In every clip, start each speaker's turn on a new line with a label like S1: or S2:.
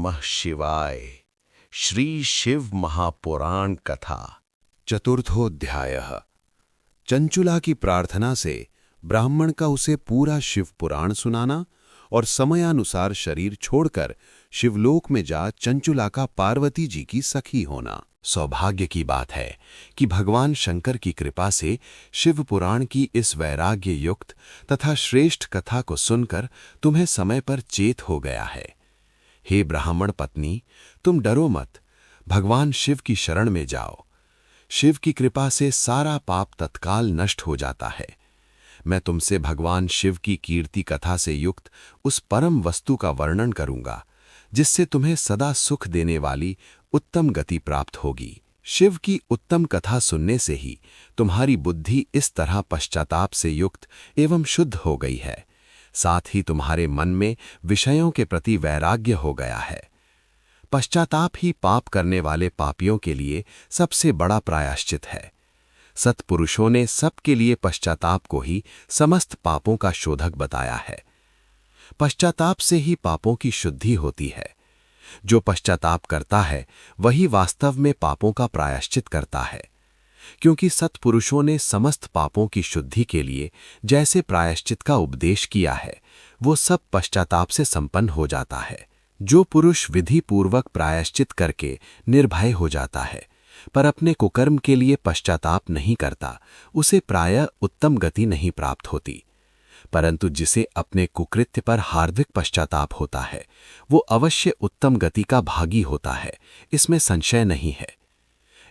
S1: नमः शिवाय। श्री शिव महापुराण कथा।
S2: चतुर्थोध्यायः। चंचुला की प्रार्थना से ब्राह्मण का उसे पूरा शिव पुराण सुनाना और समयानुसार शरीर छोड़कर शिवलोक में जा चंचुला का पार्वती जी की सखी होना। सौभाग्य की बात है कि भगवान शंकर की कृपा से शिव पुराण की इस वैराग्य युक्त तथा श्रेष्ठ कथा को सुनकर तुम्हें समय पर चेत हो गया है। हे ब्राह्मण पत्नी, तुम डरो मत, भगवान शिव की शरण में जाओ। शिव की कृपा से सारा पाप तत्काल नष्ट हो जाता है। मैं तुमसे भगवान शिव की कीर्ति कथा से युक्त उस परम वस्तु का वर्णन करूंगा जिससे तुम्हें सदा सुख देने वाली उत्तम गति प्राप्त होगी। शिव की उत्तम कथा सुनने से ही तुम्हारी बुद्धि इस तरह पश्चाताप से युक्त एवं शुद्ध हो गई है, साथ ही तुम्हारे मन में विषयों के प्रति वैराग्य हो गया है। पश्चाताप ही पाप करने वाले पापियों के लिए सबसे बड़ा प्रायश्चित है। सत्पुरुषों ने सबके लिए पश्चाताप को ही समस्त पापों का शोधक बताया है। पश्चाताप से ही पापों की शुद्धि होती है। जो पश्चाताप करता है वही वास्तव में पापों का प्रायश्चित करता है, क्योंकि सत्पुरुषों ने समस्त पापों की शुद्धि के लिए जैसे प्रायश्चित का उपदेश किया है, वो सब पश्चाताप से संपन्न हो जाता है। जो पुरुष विधि पूर्वक प्रायश्चित करके निर्भय हो जाता है पर अपने कुकर्म के लिए पश्चाताप नहीं करता, उसे प्रायः उत्तम गति नहीं प्राप्त होती। परंतु जिसे अपने कुकृत्य पर हार्दिक पश्चाताप होता है वो अवश्य उत्तम गति का भागी होता है, इसमें संशय नहीं है।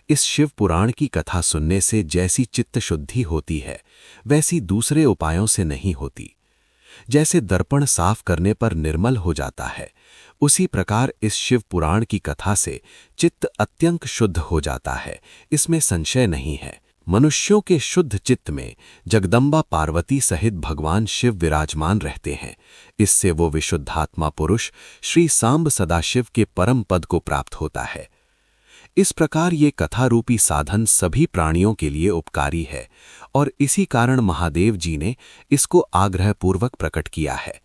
S2: इस शिव पुराण की कथा सुनने से जैसी चित्त शुद्धि होती है वैसी दूसरे उपायों से नहीं होती। जैसे दर्पण साफ करने पर निर्मल हो जाता है, उसी प्रकार इस शिव पुराण की कथा से चित्त अत्यंत शुद्ध हो जाता है, इसमें संशय नहीं है। मनुष्यों के शुद्ध चित्त में जगदम्बा पार्वती सहित भगवान शिव विराजमान रहते हैं। इससे वो विशुद्धात्मा पुरुष श्री सांब सदाशिव के परम पद को प्राप्त होता है। इस प्रकार ये कथा रूपी साधन सभी प्राणियों के लिए उपकारी है और इसी कारण महादेव जी ने इसको आग्रहपूर्वक प्रकट किया है।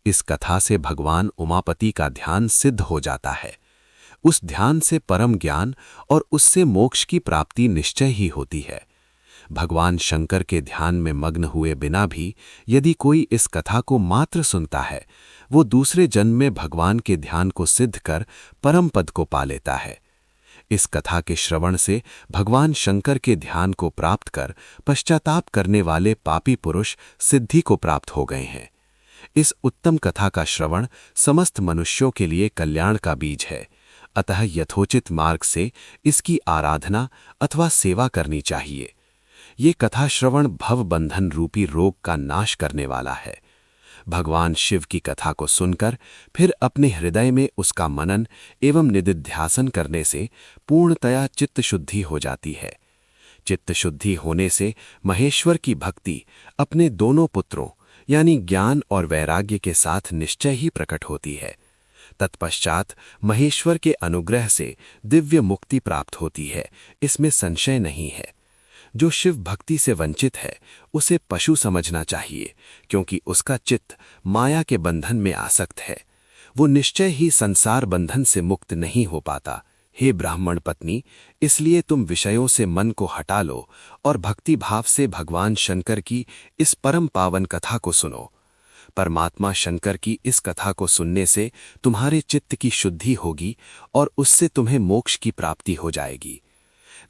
S2: इस कथा से भगवान उमापति का ध्यान सिद्ध हो जाता है। उस ध्यान से परम ज्ञान और उससे मोक्ष की प्राप्ति निश्चय ही होती है। भगवान शंकर के ध्यान में मग्न हुए बिना भी यदि कोई इस कथा को मात्र सुनता है, वो दूसरे जन्म में भगवान के ध्यान को सिद्ध कर परम पद को पा लेता है। इस कथा के श्रवण से भगवान शंकर के ध्यान को प्राप्त कर पश्चाताप करने वाले पापी पुरुष सिद्धि को प्राप्त हो गए हैं। इस उत्तम कथा का श्रवण समस्त मनुष्यों के लिए कल्याण का बीज है, अतः यथोचित मार्ग से इसकी आराधना अथवा सेवा करनी चाहिए। ये कथा श्रवण भव बंधन रूपी रोग का नाश करने वाला है। भगवान शिव की कथा को सुनकर फिर अपने हृदय में उसका मनन एवं निदिध्यासन करने से पूर्णतया चित्त शुद्धि हो जाती है। चित्त शुद्धि होने से महेश्वर की भक्ति अपने दोनों पुत्रों यानी ज्ञान और वैराग्य के साथ निश्चय ही प्रकट होती है। तत्पश्चात महेश्वर के अनुग्रह से दिव्य मुक्ति प्राप्त होती है, इसमें संशय नहीं है। जो शिव भक्ति से वंचित है उसे पशु समझना चाहिए, क्योंकि उसका चित्त माया के बंधन में आसक्त है। वो निश्चय ही संसार बंधन से मुक्त नहीं हो पाता। हे ब्राह्मण पत्नी, इसलिए तुम विषयों से मन को हटा लो और भक्ति भाव से भगवान शंकर की इस परम पावन कथा को सुनो। परमात्मा शंकर की इस कथा को सुनने से तुम्हारे चित्त की शुद्धि होगी और उससे तुम्हें मोक्ष की प्राप्ति हो जाएगी।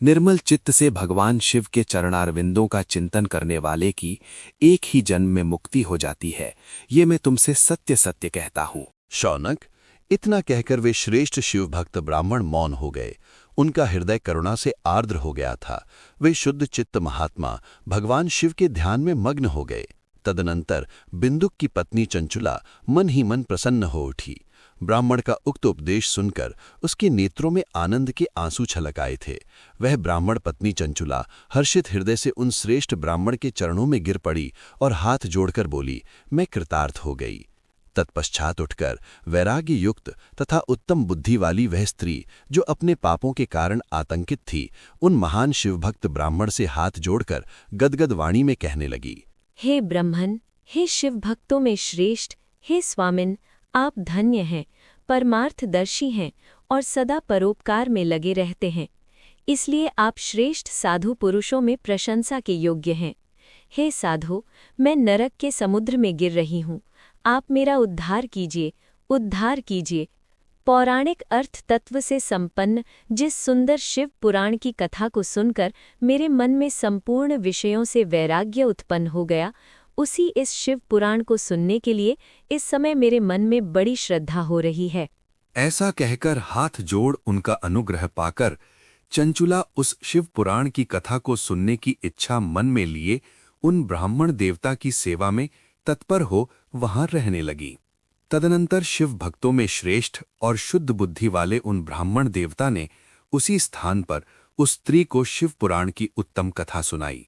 S2: निर्मल चित्त से भगवान शिव के चरणारविंदों का चिंतन करने वाले की एक ही जन्म में मुक्ति हो जाती है, ये मैं तुमसे सत्य सत्य कहता हूँ।
S3: शौनक, इतना कहकर वे श्रेष्ठ शिव भक्त ब्राह्मण मौन हो गए। उनका हृदय करुणा से आर्द्र हो गया था। वे शुद्ध चित्त महात्मा भगवान शिव के ध्यान में मग्न हो गए। तदनंतर बिंदुक की पत्नी चंचुला मन ही मन प्रसन्न हो उठी। ब्राह्मण का उक्त उपदेश सुनकर उसके नेत्रों में आनंद के आंसू छलक आए थे। वह ब्राह्मण पत्नी चंचुला हर्षित हृदय से उन श्रेष्ठ ब्राह्मण के चरणों में गिर पड़ी और हाथ जोड़कर बोली, मैं कृतार्थ हो गई। तत्पश्चात उठकर वैराग्य युक्त तथा उत्तम बुद्धि वाली वह स्त्री जो अपने पापों के कारण आतंकित थी, उन महान शिवभक्त ब्राह्मण से हाथ जोड़कर गदगद वाणी में कहने लगी,
S4: हे ब्रह्मन, हे शिव भक्तों में श्रेष्ठ, हे स्वामिन, आप धन्य हैं। परमार्थदर्शी हैं और सदा परोपकार में लगे रहते हैं। इसलिए आप श्रेष्ठ साधु पुरुषों में प्रशंसा के योग्य हैं। हे साधु, मैं नरक के समुद्र में गिर रही हूँ, आप मेरा उद्धार कीजिए, उद्धार कीजिए। पौराणिक अर्थ तत्व से संपन्न जिस सुंदर शिव पुराण की कथा को सुनकर मेरे मन में संपूर्ण विषयों से वैराग्य उत्पन्न हो गया, उसी इस शिव पुराण को सुनने के लिए इस समय मेरे मन में बड़ी श्रद्धा हो रही है।
S3: ऐसा कहकर हाथ जोड़ उनका अनुग्रह पाकर चंचुला उस शिव पुराण की कथा को सुनने की इच्छा मन में लिए उन ब्राह्मण देवता की सेवा में तत्पर हो वहां रहने लगी। तदनंतर शिव भक्तों में श्रेष्ठ और शुद्ध बुद्धि वाले उन ब्राह्मण देवता ने उसी स्थान पर उस स्त्री को शिव पुराण की उत्तम कथा सुनाई।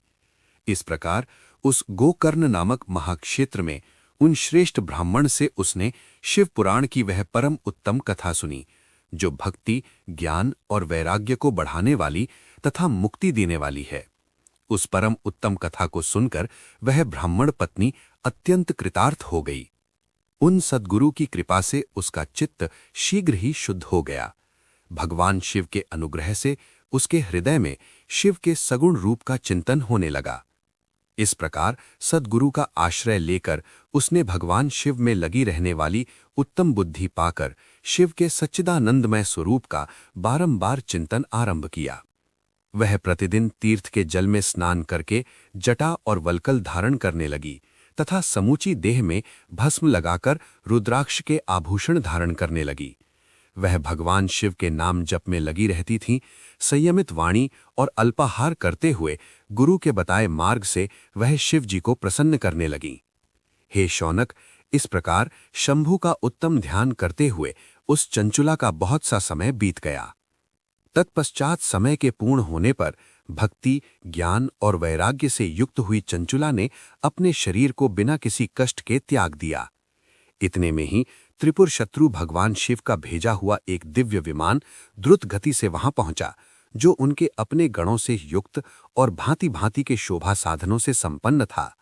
S3: इस प्रकार उस गोकर्ण नामक महाक्षेत्र में उन श्रेष्ठ ब्राह्मण से उसने शिव पुराण की वह परम उत्तम कथा सुनी, जो भक्ति, ज्ञान और वैराग्य को बढ़ाने वाली तथा मुक्ति देने वाली है। उस परम उत्तम कथा को सुनकर वह ब्राह्मण पत्नी अत्यंत कृतार्थ हो गई। उन सद्गुरु की कृपा से उसका चित्त शीघ्र ही शुद्ध हो गया। भगवान शिव के अनुग्रह से उसके हृदय में शिव के सगुण रूप का चिंतन होने लगा। इस प्रकार सद्गुरु का आश्रय लेकर उसने भगवान शिव में लगी रहने वाली उत्तम बुद्धि पाकर शिव के सच्चिदानंदमय स्वरूप का बारंबार चिंतन आरंभ किया। वह प्रतिदिन तीर्थ के जल में स्नान करके जटा और वल्कल धारण करने लगी तथा समूची देह में भस्म लगाकर रुद्राक्ष के आभूषण धारण करने लगी। वह भगवान शिव के नाम जप में लगी रहती थीं, संयमित वाणी और अल्पाहार करते हुए गुरु के बताए मार्ग से वह शिव जी को प्रसन्न करने लगी। हे शौनक, इस प्रकार शंभु का उत्तम ध्यान करते हुए उस चंचुला का बहुत सा समय बीत गया। तत्पश्चात समय के पूर्ण होने पर भक्ति, ज्ञान और वैराग्य से युक्त हुई चंचुला ने अपने शरीर को बिना किसी कष्ट के त्याग दिया। इतने में ही त्रिपुर शत्रु भगवान शिव का भेजा हुआ एक दिव्य विमान द्रुत गति से वहां पहुंचा, जो उनके अपने गणों से युक्त और भांति भांति के शोभा साधनों से संपन्न था।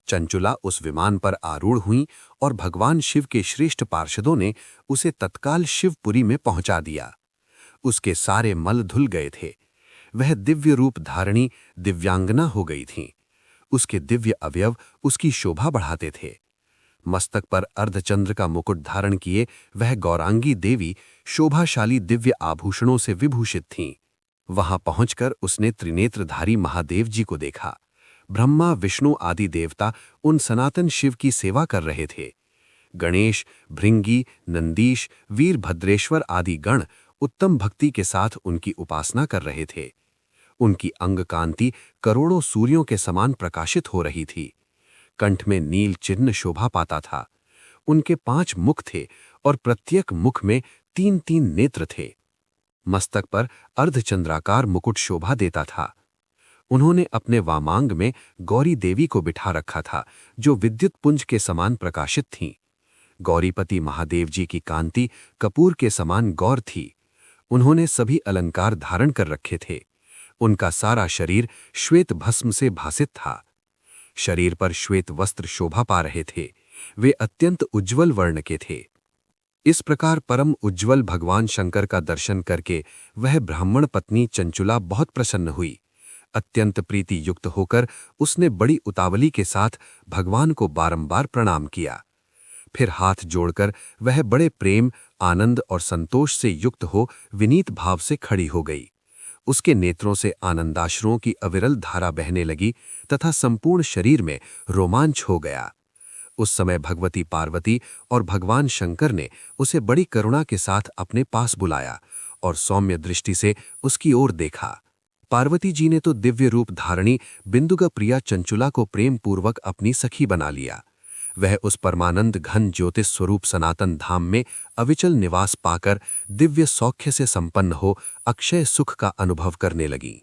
S3: चंचुला उस विमान पर आरूढ़ हुई और भगवान शिव के श्रेष्ठ पार्षदों ने उसे तत्काल शिवपुरी में पहुंचा दिया। उसके सारे मल धुल गए थे। वह दिव्य रूप धारणी दिव्यांगना हो गई थीं। उसके दिव्य अवयव उसकी शोभा बढ़ाते थे। मस्तक पर अर्धचंद्र का मुकुट धारण किए वह गौरांगी देवी शोभाशाली दिव्य आभूषणों से विभूषित थीं। वहां पहुंचकर उसने त्रिनेत्रधारी महादेव जी को देखा। ब्रह्मा, विष्णु आदि देवता उन सनातन शिव की सेवा कर रहे थे। गणेश, भृंगी, नंदीश, वीरभद्रेश्वर आदि गण उत्तम भक्ति के साथ उनकी उपासना कर रहे थे। उनकी अंग कांति करोड़ों सूर्यों के समान प्रकाशित हो रही थी। कंठ में नील चिन्ह शोभा पाता था। उनके 5 मुख थे और प्रत्येक मुख में 3-3 नेत्र थे। मस्तक पर अर्धचंद्राकार मुकुट शोभा देता था। उन्होंने अपने वामांग में गौरी देवी को बिठा रखा था, जो विद्युत पुंज के समान प्रकाशित थीं। गौरीपति महादेव जी की कांति कपूर के समान गौर थी। उन्होंने सभी अलंकार धारण कर रखे थे। उनका सारा शरीर श्वेत भस्म से भासित था। शरीर पर श्वेत वस्त्र शोभा पा रहे थे। वे अत्यंत उज्ज्वल वर्ण के थे। इस प्रकार परम उज्ज्वल भगवान शंकर का दर्शन करके वह ब्राह्मण पत्नी चंचुला बहुत प्रसन्न हुई। अत्यंत प्रीति युक्त होकर उसने बड़ी उतावली के साथ भगवान को बारंबार प्रणाम किया। फिर हाथ जोड़कर वह बड़े प्रेम, आनंद और संतोष से युक्त हो विनीत भाव से खड़ी हो गई। उसके नेत्रों से आनंदाश्रुओं की अविरल धारा बहने लगी तथा संपूर्ण शरीर में रोमांच हो गया। उस समय भगवती पार्वती और भगवान शंकर ने उसे बड़ी करुणा के साथ अपने पास बुलाया और सौम्य दृष्टि से उसकी ओर देखा। पार्वती जी ने तो दिव्य रूप धारणी बिंदुगा प्रिया चंचुला को प्रेम पूर्वक अपनी सखी बना लिया। वह उस परमानंद घन ज्योतिष स्वरूप सनातन धाम में अविचल निवास पाकर दिव्य सौख्य से संपन्न हो अक्षय सुख का अनुभव करने लगी।